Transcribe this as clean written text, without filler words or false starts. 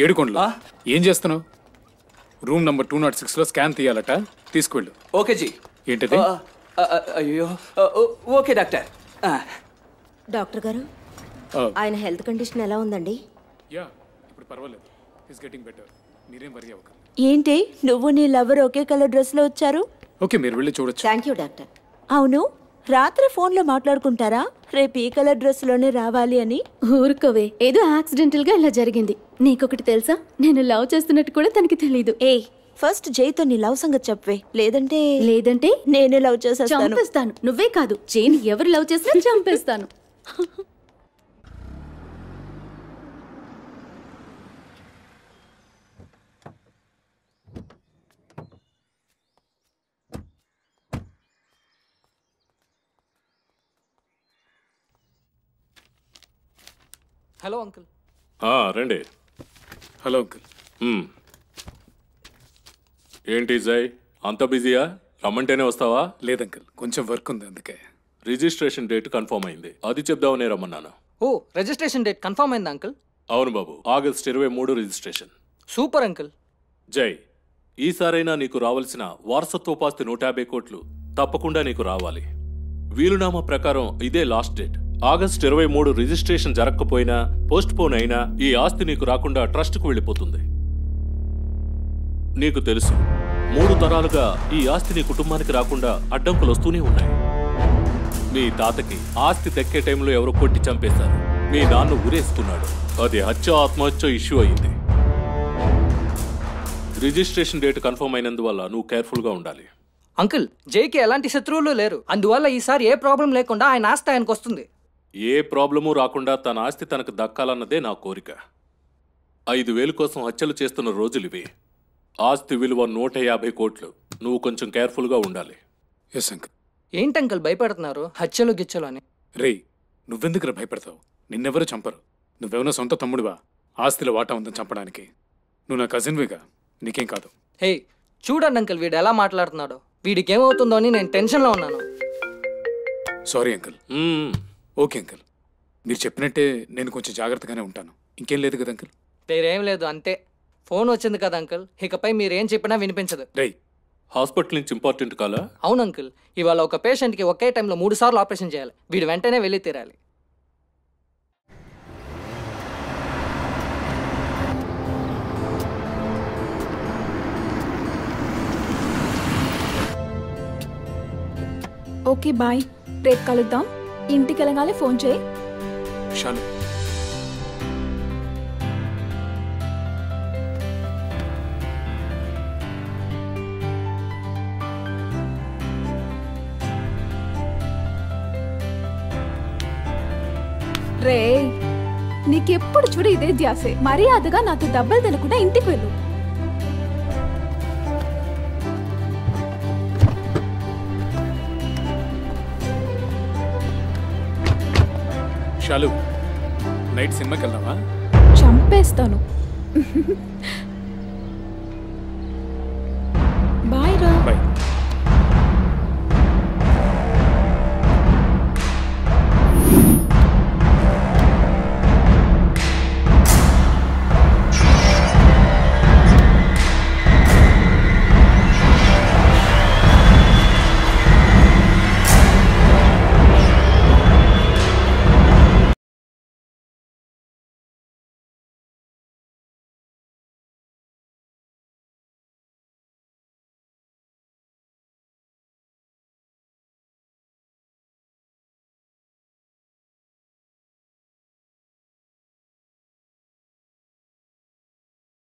ఏడుకొండలు ఏం చేస్తున్నావు? Room number 206 లో స్కాన్ తీయాలట, తీసుకువెళ్ళు. ఓకే జీ. ఏంటది? అయ్యో ఓకే డాక్టర్. డాక్టర్ గారు, ఆయన హెల్త్ కండిషన్ ఎలా ఉందండి? యా, ఇప్పుడు పర్వాలేదు. Is getting better. మీరేం వరీ అవ్వకండి. ఏంటి నువ్వు నీ లవర్ ఒకే కలర్ డ్రెస్ లో వచ్చారు? ఓకే, మీరు వెళ్ళి చూడొచ్చు. Thank you doctor. అవును, రాత్రి ఫోన్లో మాట్లాడుకుంటారా రేపు ఈ కలర్ డ్రెస్ లోనే రావాలి అని? ఊరుకోవే, ఏదో యాక్సిడెంటల్ గా ఇలా జరిగింది. నీకొకటి తెలుసా, నేను లవ్ చేస్తున్నట్టు కూడా తనకి తెలీదు. ఫస్ట్ జైతో నీ లవ్ సంగతి చెప్పవే, లేదంటే నేనే లవ్ చేసేస్తాను. చంపేస్తాను. నువ్వే కాదు, జైని ఎవరు లవ్ చేసినా చంపేస్తాను. Hello uncle. రండి. Hello uncle. ఏంటి జై, అంత బిజీయా? రమ్మంటేనే వస్తావా? లేదంకుల్, కొంచెం వర్క్ ఉంది, అందుకే. రిజిస్ట్రేషన్ డేట్ కన్ఫర్మ్ అయింది, అది చెప్దామనే రమ్మన్నాను. ఓ, రిజిస్ట్రేషన్ డేట్ కన్ఫర్మ్ అయిందా అంకుల్? అవును బాబు, ఆగస్ట్ 23 రిజిస్ట్రేషన్. Super uncle. జై, ఈసారైనా నీకు రావాల్సిన వారసత్వోపాస్తి 150 కోట్లు తప్పకుండా నీకు రావాలి. వీలునామా ప్రకారం ఇదే లాస్ట్ డేట్. ఆగస్ట్ 23 రిజిస్ట్రేషన్ జరగకపోయినా, పోస్ట్ పోన్ అయినా ఈ ఆస్తి నీకు రాకుండా ట్రస్ట్కు వెళ్ళిపోతుంది. నీకు తెలుసు, 3 తరాలుగా ఈ ఆస్తి నీ కుటుంబానికి రాకుండా అడ్డంకులు వస్తూనే ఉన్నాయి. మీ తాతకి ఆస్తి దక్కే టైంలో ఎవరో కొట్టి చంపేశారు. మీ నాన్న ఊరేసుకున్నాడు. అది హత్య ఆత్మహత్య ఇష్యూ అయింది. రిజిస్ట్రేషన్ డేట్ కన్ఫర్మ్ అయినందువల్ల నువ్వు కేర్ఫుల్గా ఉండాలి. అంకుల్, జైకి ఎలాంటి శత్రువులు లేరు, అందువల్ల ఈసారి ఏ ప్రాబ్లం లేకుండా ఆయన ఆస్తి ఆయనకు వస్తుంది. ఏ ప్రాబ్లము రాకుండా తన ఆస్తి తనకు దక్కాలన్నదే నా కోరిక. 5,000 కోసం హత్యలు చేస్తున్న రోజులివి. ఆస్తి విలువ 150 కోట్లు. నువ్వు కొంచెం కేర్ఫుల్గా ఉండాలి. Yes uncle. ఏంటంకుల్ భయపడుతున్నారు? హత్యలు గిచ్చలు అని. రే, నువ్వెందుకు భయపడతావు? నిన్నెవరూ చంపరు. నువ్వెవరో సొంత తమ్ముడివా ఆస్తిలో వాటా ఉందని చంపడానికి? నువ్వు నా కజిన్విగా, నీకేం కాదు. హే, చూడండి అంకుల్, వీడు ఎలా మాట్లాడుతున్నాడు. వీడికి ఏమవుతుందో అని నేను టెన్షన్లో ఉన్నాను. Sorry uncle. ఓకే అంకుల్, మీరు చెప్పినట్టే నేను కొంచెం జాగ్రత్తగానే ఉంటాను. ఇంకేం లేదు కదా అంకుల్? పేరేం లేదు, అంతే. ఫోన్ వచ్చింది కదా అంకుల్, ఇకపై మీరేం చెప్పినా వినిపించదు. హాస్పిటల్ నుంచి ఇంపార్టెంట్ కాలా? అవును అంకుల్, ఇవాళ ఒక పేషెంట్కి ఒకే టైంలో 3 సార్లు ఆపరేషన్ చేయాలి. వీడు వెంటనే వెళ్ళి తీరాలి. ఓకే బాయ్, రేపు కలుద్దాం. ఇంటికి వెళ్ళగానే ఫోన్ చేయి. షాలు. రే, నీకెప్పుడు చూడు ఇదే ధ్యాసే. మర్యాదగా నాతో డబ్బులు తినకుండా ఇంటికి వెళ్ళు. షాలు, నైట్ సినిమాకి వెళ్దామా? చంపేస్తాను.